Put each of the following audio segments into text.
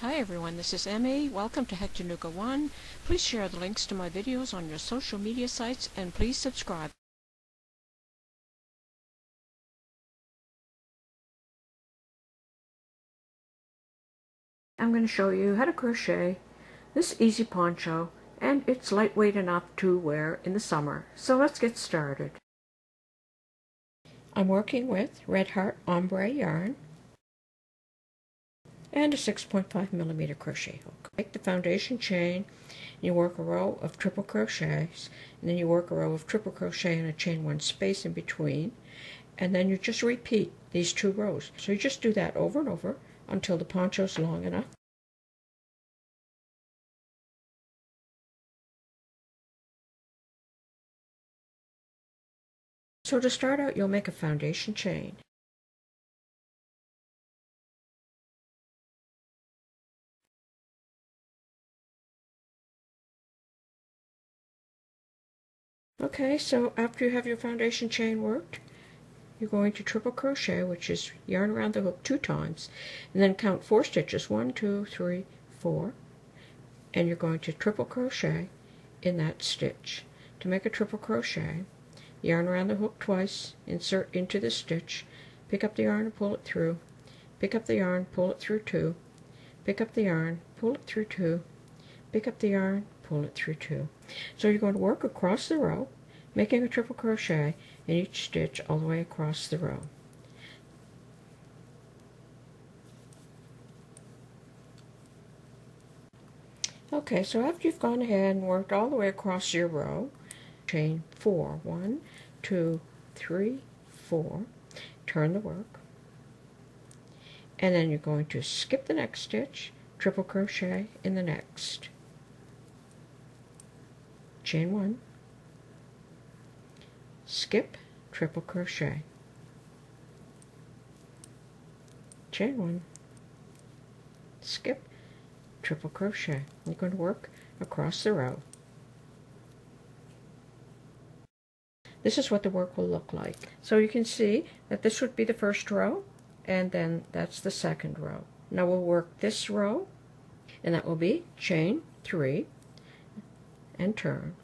Hi everyone, this is Emmy. Welcome to Hectanuga 1. Please share the links to my videos on your social media sites and please subscribe. I'm going to show you how to crochet this easy poncho, and it's lightweight enough to wear in the summer. So let's get started. I'm working with red Heart Ombre yarn and a 6.5mm crochet hook. Make the foundation chain, you work a row of triple crochets, and then you work a row of triple crochet and a chain one space in between, and then you just repeat these two rows. So you just do that over and over until the poncho is long enough. So to start out, you'll make a foundation chain. Okay, so after you have your foundation chain worked, you're going to triple crochet, which is yarn around the hook 2 times, and then count 4 stitches, 1, 2, 3, 4, and you're going to triple crochet in that stitch. To make a triple crochet, yarn around the hook twice, insert into the stitch, pick up the yarn and pull it through, pick up the yarn, pull it through 2, pick up the yarn, pull it through 2, pick up the yarn, pull it through 2. So you're going to work across the row, making a triple crochet in each stitch all the way across the row. Okay, so after you've gone ahead and worked all the way across your row, chain 4. 1, 2, 3, 4. Turn the work. And then you're going to skip the next stitch, triple crochet in the next. Chain 1. Skip, triple crochet. Chain 1. Skip, triple crochet. You're going to work across the row. This is what the work will look like. So you can see that this would be the first row, and then that's the second row. Now we'll work this row, and that will be chain 3 and turn.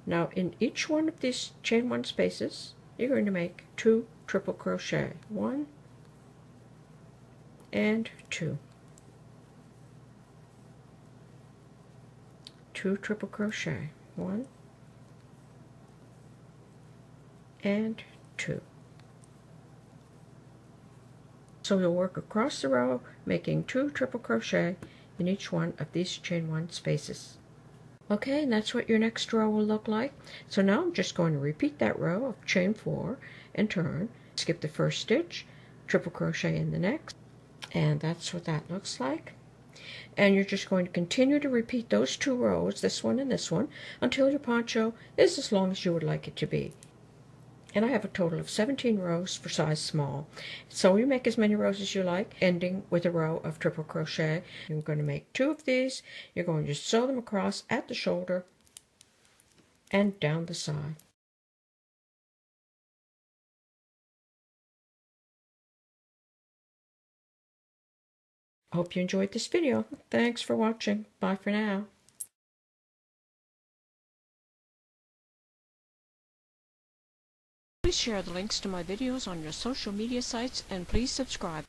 Now in each one of these chain 1 spaces, you're going to make 2 triple crochet. 1 and 2. 2 triple crochet. 1 and 2. So you'll work across the row, making 2 triple crochet in each one of these chain 1 spaces. Okay, and that's what your next row will look like. So now I'm just going to repeat that row of chain 4 and turn, skip the first stitch, triple crochet in the next, and that's what that looks like. And you're just going to continue to repeat those 2 rows, this one and this one, until your poncho is as long as you would like it to be. And I have a total of 17 rows for size small. So you make as many rows as you like, ending with a row of triple crochet. You're going to make 2 of these. You're going to sew them across at the shoulder and down the side. I hope you enjoyed this video. Thanks for watching. Bye for now. Please share the links to my videos on your social media sites and please subscribe.